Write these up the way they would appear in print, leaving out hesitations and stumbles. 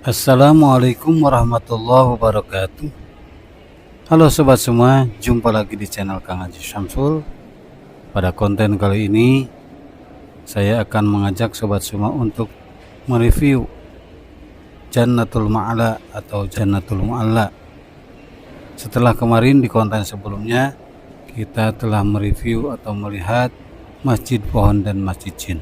Assalamualaikum warahmatullahi wabarakatuh. Halo sobat semua, jumpa lagi di channel Kang Haji Syamsul. Pada konten kali ini, saya akan mengajak sobat semua untuk mereview Jannatul Ma'la atau Jannatul Mu'alla. Setelah kemarin di konten sebelumnya, kita telah mereview atau melihat Masjid Pohon dan Masjid Jin.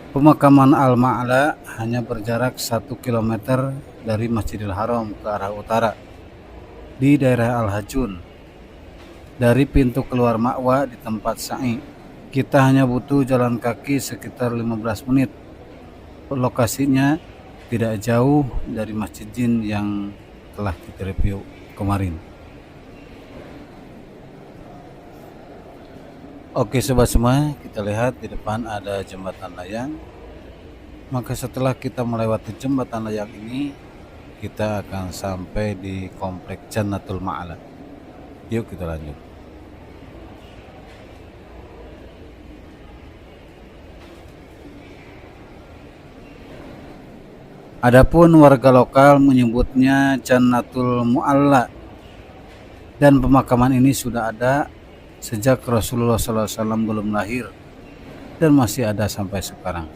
Pemakaman Al-Ma'la hanya berjarak 1 km dari Masjidil Haram ke arah utara di daerah Al-Hajun. Dari pintu keluar Ma'wa di tempat sa'i, kita hanya butuh jalan kaki sekitar 15 menit. Lokasinya tidak jauh dari Masjid Jin yang telah kita review kemarin. Oke sobat semua, kita lihat di depan ada jembatan layang. Maka setelah kita melewati jembatan layang ini, kita akan sampai di komplek Jannatul Ma'la. Yuk kita lanjut. Adapun warga lokal menyebutnya Jannatul Mu'alla, dan pemakaman ini sudah ada sejak Rasulullah SAW belum lahir dan masih ada sampai sekarang.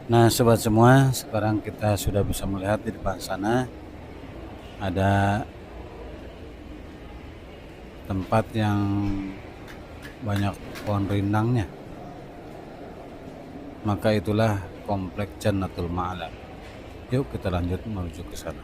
Nah sobat semua, sekarang kita sudah bisa melihat di depan sana ada tempat yang banyak pohon rindangnya. Maka itulah komplek Jannatul Ma'la. Yuk kita lanjut menuju ke sana.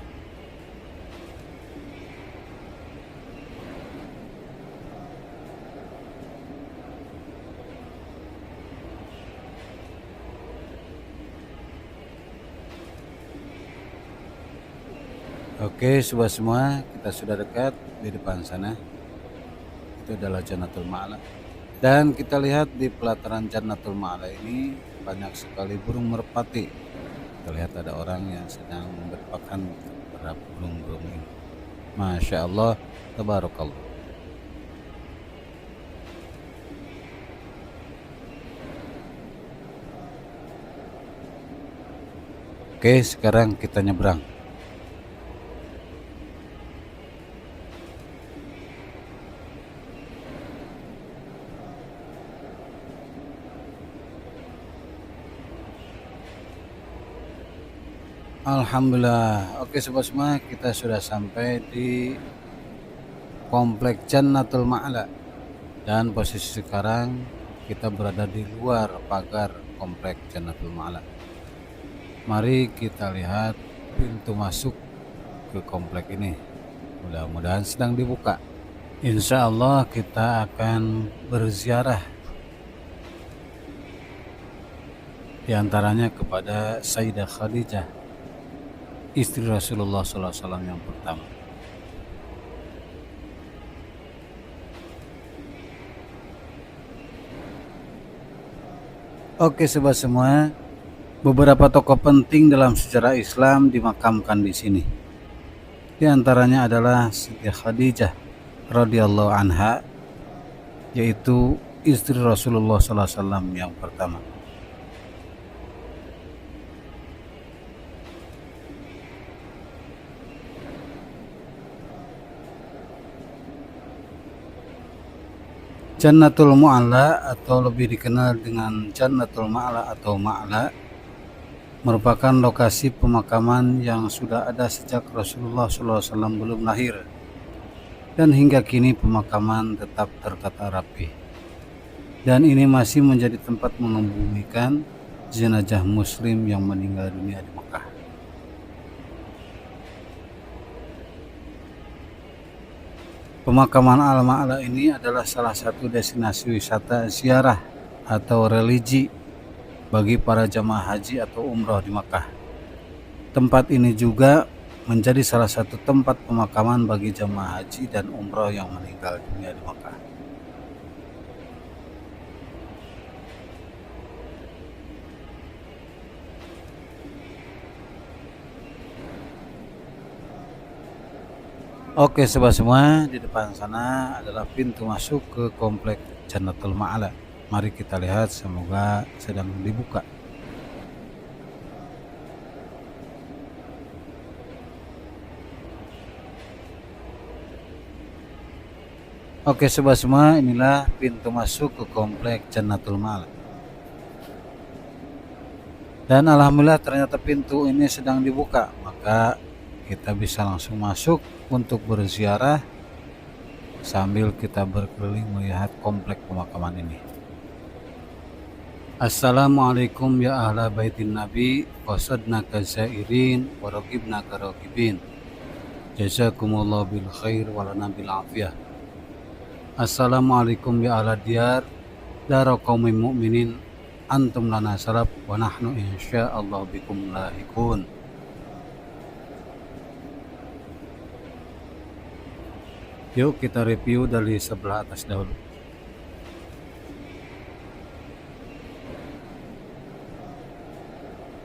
Oke sobat semua, kita sudah dekat di depan sana. Itu adalah Jannatul Ma'la. Dan kita lihat di pelataran Jannatul Ma'la ini banyak sekali burung merpati. Kita lihat ada orang yang sedang berpakan terhadap burung-burung ini. Masya Allah, tabarakallah. Oke, sekarang kita nyebrang. Alhamdulillah. Oke sobat semua, kita sudah sampai di komplek Jannatul Ma'la. Dan posisi sekarang kita berada di luar pagar komplek Jannatul Ma'la. Mari kita lihat pintu masuk ke komplek ini. Mudah-mudahan sedang dibuka. Insya Allah kita akan berziarah, di antaranya kepada Sayyidah Khadijah, istri Rasulullah SAW yang pertama. Oke sobat semua, beberapa tokoh penting dalam sejarah Islam dimakamkan di sini. Di antaranya adalah Siti Khadijah radhiyallahu anha, yaitu istri Rasulullah SAW yang pertama. Jannatul Mu'alla atau lebih dikenal dengan Jannatul Ma'la atau Ma'la merupakan lokasi pemakaman yang sudah ada sejak Rasulullah SAW belum lahir, dan hingga kini pemakaman tetap tertata rapi, dan ini masih menjadi tempat mengebumikan jenazah muslim yang meninggal dunia di Mekah. Pemakaman Al-Ma'la ini adalah salah satu destinasi wisata ziarah atau religi bagi para jamaah haji atau umroh di Makkah. Tempat ini juga menjadi salah satu tempat pemakaman bagi jamaah haji dan umroh yang meninggal dunia di Makkah. Oke sobat semua, di depan sana adalah pintu masuk ke komplek Jannatul Ma'ala. Mari kita lihat, semoga sedang dibuka. Oke sobat semua, inilah pintu masuk ke komplek Jannatul Ma'ala. Dan alhamdulillah ternyata pintu ini sedang dibuka, maka kita bisa langsung masuk untuk berziarah sambil kita berkeliling melihat komplek pemakaman ini. Assalamualaikum ya ahla baitin nabi, qasadna kazairin wa raqibna karaqibin. Jazakumullah bil khair wa lana bil afiyah. Assalamualaikum ya ahla diyar, dara qaumin mu'minin, antum lana sarab wa nahnu insyaallah bikum lahiqun. Yuk kita review dari sebelah atas dahulu.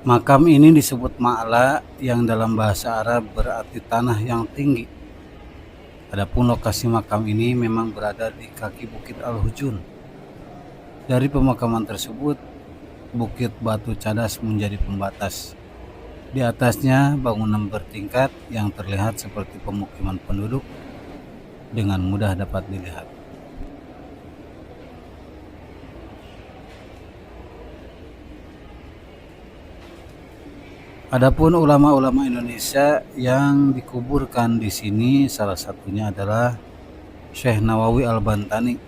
Makam ini disebut Ma'la yang dalam bahasa Arab berarti tanah yang tinggi. Adapun lokasi makam ini memang berada di kaki Bukit Al-Hujun. Dari pemakaman tersebut, Bukit Batu Cadas menjadi pembatas. Di atasnya bangunan bertingkat yang terlihat seperti pemukiman penduduk dengan mudah dapat dilihat. Adapun ulama-ulama Indonesia yang dikuburkan di sini salah satunya adalah Syekh Nawawi Al-Bantani,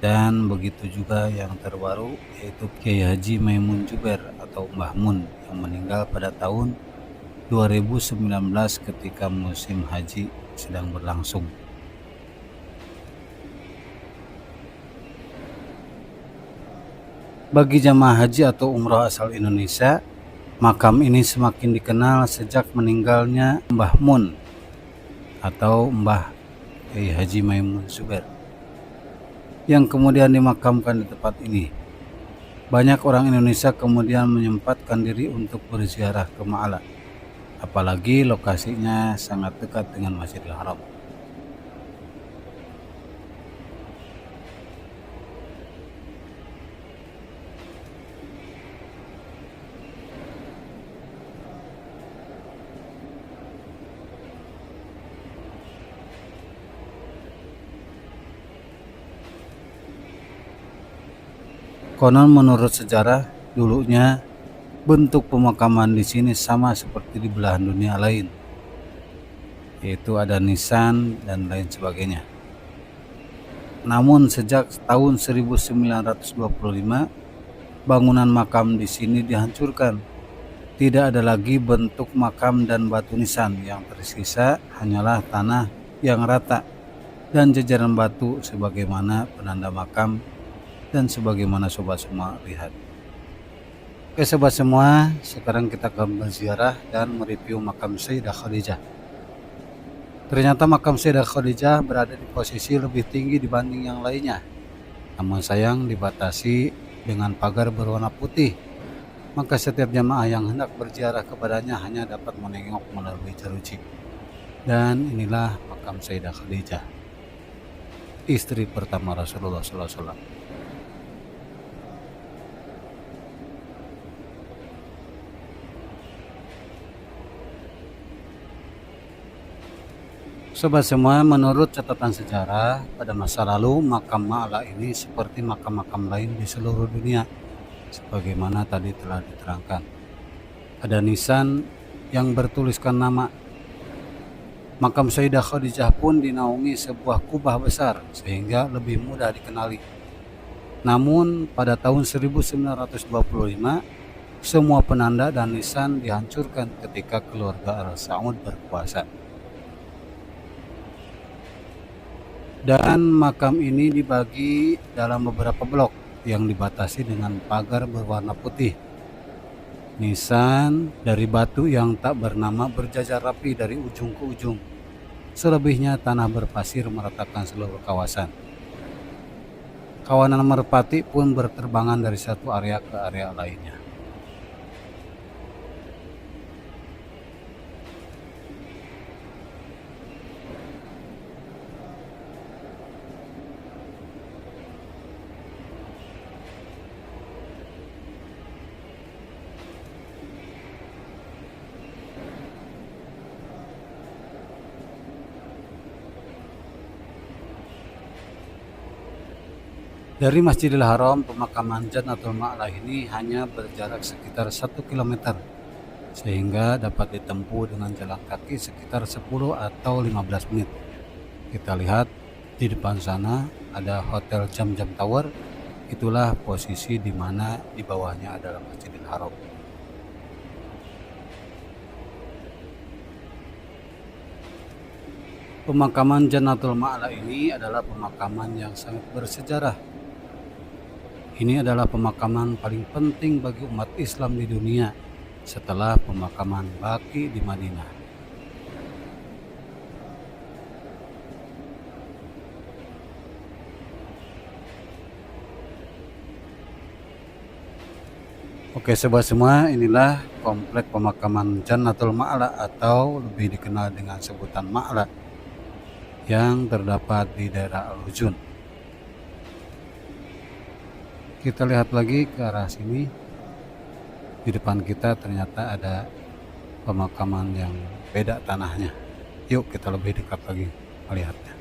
dan begitu juga yang terbaru yaitu Kiai Haji Maimun Juber atau Mbah Mun yang meninggal pada tahun 2019 ketika musim haji sedang berlangsung. Bagi jamaah haji atau umrah asal Indonesia, makam ini semakin dikenal sejak meninggalnya Mbah Mun atau Mbah Kiai Haji Maimun Zubair yang kemudian dimakamkan di tempat ini. Banyak orang Indonesia kemudian menyempatkan diri untuk berziarah ke Ma'la, apalagi lokasinya sangat dekat dengan Masjidil Haram. Konon menurut sejarah, dulunya bentuk pemakaman di sini sama seperti di belahan dunia lain, yaitu ada nisan dan lain sebagainya. Namun sejak tahun 1925, bangunan makam di sini dihancurkan. Tidak ada lagi bentuk makam dan batu nisan, yang tersisa hanyalah tanah yang rata dan jajaran batu sebagaimana penanda makam dan sebagaimana sobat semua lihat. Oke sobat semua, sekarang kita akan berziarah dan mereview makam Sayyidah Khadijah. Ternyata makam Sayyidah Khadijah berada di posisi lebih tinggi dibanding yang lainnya. Namun sayang dibatasi dengan pagar berwarna putih. Maka setiap jamaah yang hendak berziarah kepadanya hanya dapat menengok melalui jeruji. Dan inilah makam Sayyidah Khadijah, istri pertama Rasulullah SAW. Sobat semua, menurut catatan sejarah, pada masa lalu makam Ma'la ini seperti makam-makam lain di seluruh dunia, sebagaimana tadi telah diterangkan. Ada nisan yang bertuliskan nama. Makam Sayyidah Khadijah pun dinaungi sebuah kubah besar sehingga lebih mudah dikenali. Namun pada tahun 1925, semua penanda dan nisan dihancurkan ketika keluarga Al-Saud berkuasa. Dan makam ini dibagi dalam beberapa blok yang dibatasi dengan pagar berwarna putih. Nisan dari batu yang tak bernama berjajar rapi dari ujung ke ujung. Selebihnya tanah berpasir meratakan seluruh kawasan. Kawanan merpati pun berterbangan dari satu area ke area lainnya. Dari Masjidil Haram, pemakaman Jannatul Ma'la ini hanya berjarak sekitar 1 km, sehingga dapat ditempuh dengan jalan kaki sekitar 10 atau 15 menit. Kita lihat di depan sana ada Hotel Jam-Jam Tower. Itulah posisi di mana di bawahnya adalah Masjidil Haram. Pemakaman Jannatul Ma'la ini adalah pemakaman yang sangat bersejarah. Ini adalah pemakaman paling penting bagi umat Islam di dunia setelah pemakaman Baqi di Madinah. Oke sobat semua, inilah komplek pemakaman Jannatul Ma'la atau lebih dikenal dengan sebutan Ma'la yang terdapat di daerah Al-Hujun. Kita lihat lagi ke arah sini. Di depan kita ternyata ada pemakaman yang beda tanahnya. Yuk kita lebih dekat lagi melihatnya.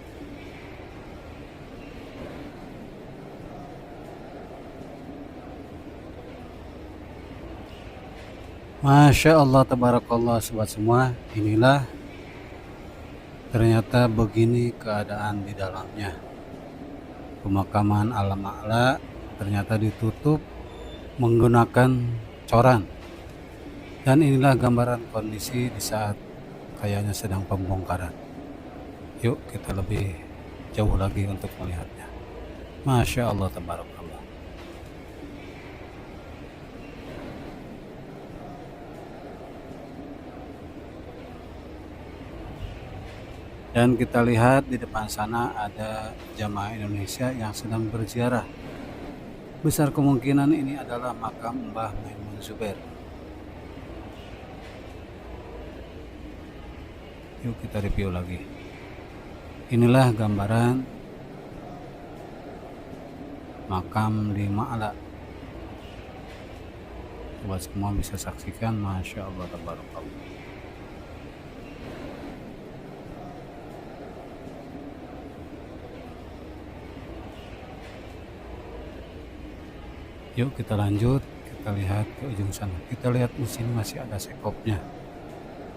Masya Allah, tabarakallah sobat semua, inilah ternyata begini keadaan di dalamnya. Pemakaman Al-Ma'la ternyata ditutup menggunakan coran. Dan inilah gambaran kondisi di saat kayaknya sedang pembongkaran. Yuk kita lebih jauh lagi untuk melihatnya. Masya Allah, tabarakallah. Dan kita lihat di depan sana ada jamaah Indonesia yang sedang berziarah. Besar kemungkinan ini adalah makam Mbah Maimun Zubair. Yuk kita review lagi. Inilah gambaran makam di Ma'la. Buat semua bisa saksikan, Masya Allah, tabarakallah. Yuk kita lanjut, kita lihat ke ujung sana. Kita lihat di sini masih ada sekopnya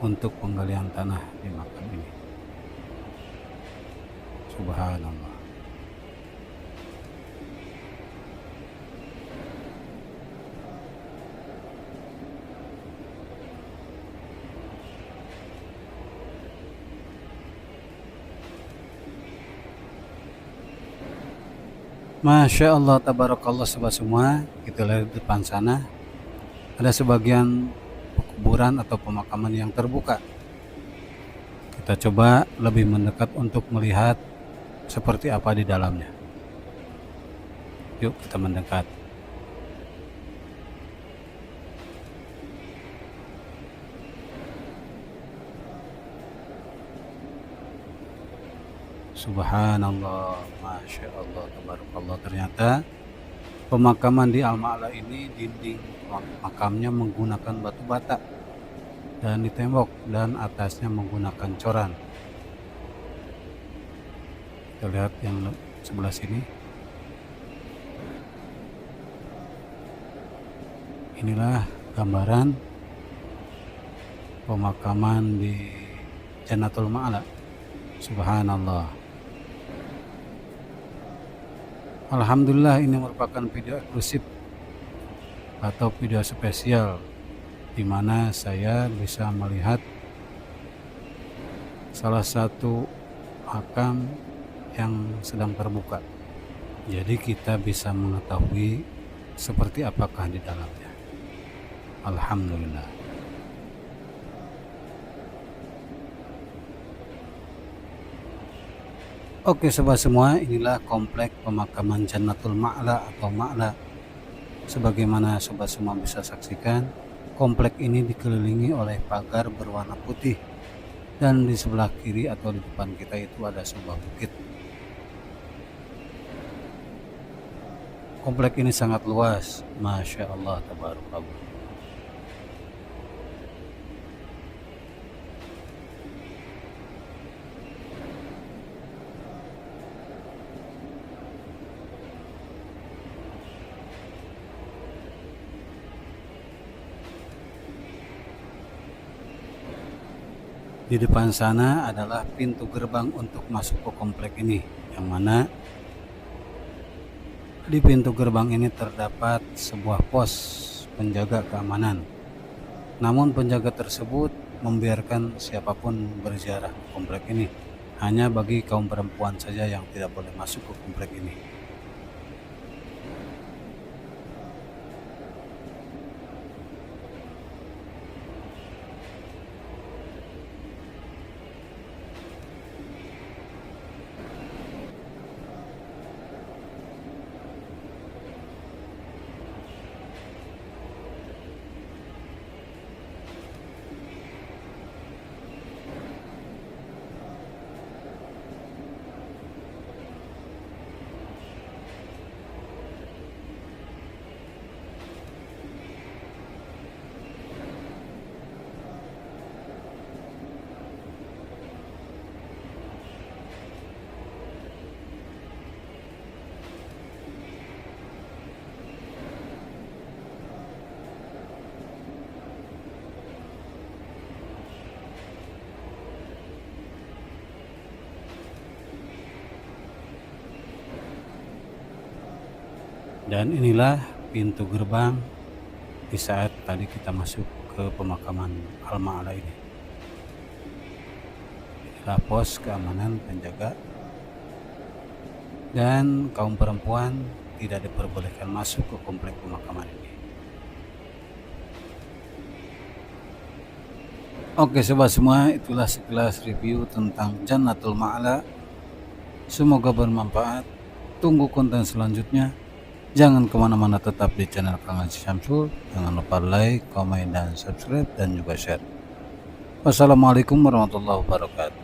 untuk penggalian tanah di makam ini. Subhanallah. Masya Allah, tabarakallah sobat semua. Kita lihat di depan sana ada sebagian pekuburan atau pemakaman yang terbuka. Kita coba lebih mendekat untuk melihat seperti apa di dalamnya. Yuk kita mendekat. Subhanallah, Masya Allah, tabarakallah. Ternyata pemakaman di Al-Ma'la ini dinding makamnya menggunakan batu bata dan di tembok dan atasnya menggunakan coran. Kita lihat yang sebelah sini. Inilah gambaran pemakaman di Jannatul Ma'la. Subhanallah. Alhamdulillah, ini merupakan video eksklusif atau video spesial di mana saya bisa melihat salah satu makam yang sedang terbuka. Jadi kita bisa mengetahui seperti apakah di dalamnya. Alhamdulillah. Oke sobat semua, inilah komplek pemakaman Jannatul Ma'la atau Ma'la. Sebagaimana sobat semua bisa saksikan, komplek ini dikelilingi oleh pagar berwarna putih. Dan di sebelah kiri atau di depan kita itu ada sebuah bukit. Komplek ini sangat luas, Masya Allah, tabarakallah. Di depan sana adalah pintu gerbang untuk masuk ke komplek ini, yang mana di pintu gerbang ini terdapat sebuah pos penjaga keamanan. Namun penjaga tersebut membiarkan siapapun berziarah ke komplek ini. Hanya bagi kaum perempuan saja yang tidak boleh masuk ke komplek ini. Dan inilah pintu gerbang di saat tadi kita masuk ke pemakaman Alma Ala ini. Inilah pos keamanan penjaga, dan kaum perempuan tidak diperbolehkan masuk ke komplek pemakaman ini. Oke sobat semua, itulah sekilas review tentang Jannatul Ma'la. Semoga bermanfaat. Tunggu konten selanjutnya. Jangan kemana-mana, tetap di channel Kang Haji Syamsul. Jangan lupa like, komen, dan subscribe, dan juga share. Wassalamualaikum warahmatullahi wabarakatuh.